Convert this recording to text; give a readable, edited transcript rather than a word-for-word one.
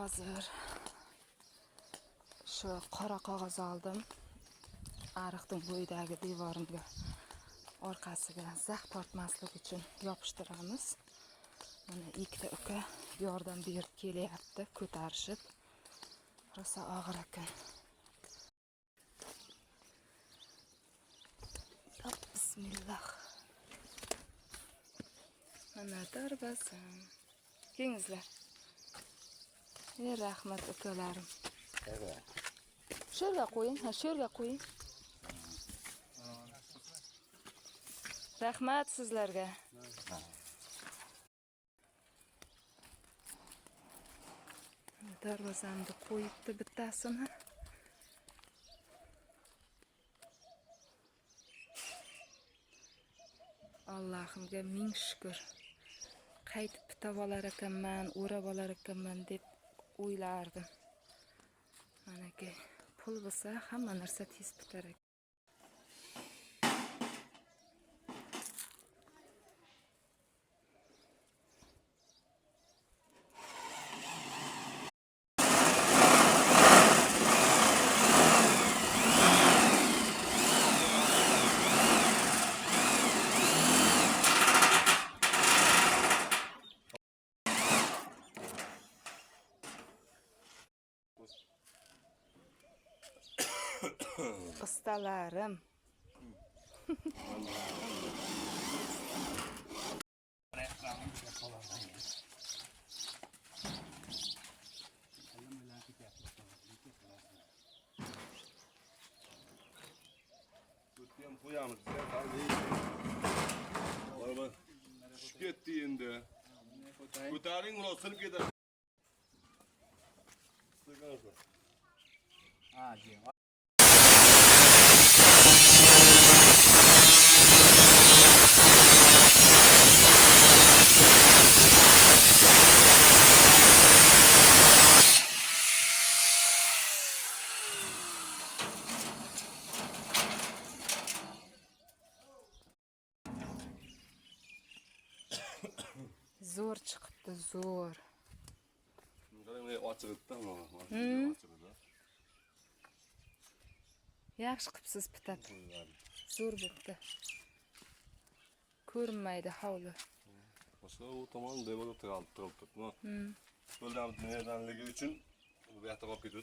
Hozir shu qora qog'oz oldim. Ariqning bo'yidagi devorimga orqasiga zax tortmaslik uchun yopishtiramiz. Mana ikkita uka yordam berib kelyapti, ko'tarishib. Rosa og'ir ekan. Bismillah. Mana darbasam. Kengizlar. Rahmat ukalarim. Shu yerga qo'ying, shu yerga qo'ying. Rahmat sizlarga. Darvozamni qo'yibdi bittasini. Allohimga ming shukr. Qaytib bitib olar ekanman, o'rab olar ekanman deb o'ylardim. Manaki pul bo'lsa hamma narsa tez bitar ekan. Ustalarim. Koyamiz. Baba. Şükretti endi. Ko'taring ular sinib ketadi. Zo'r chiqibdi, zo'r. Yaxshi qilibsiz pitab. Zo'r bo'pti. Ko'rinmaydi hovli. Boshqa u tomon devorga tiralib turibdi. Yo'ldan nedanligi uchun bu yoqqa olib ketdi.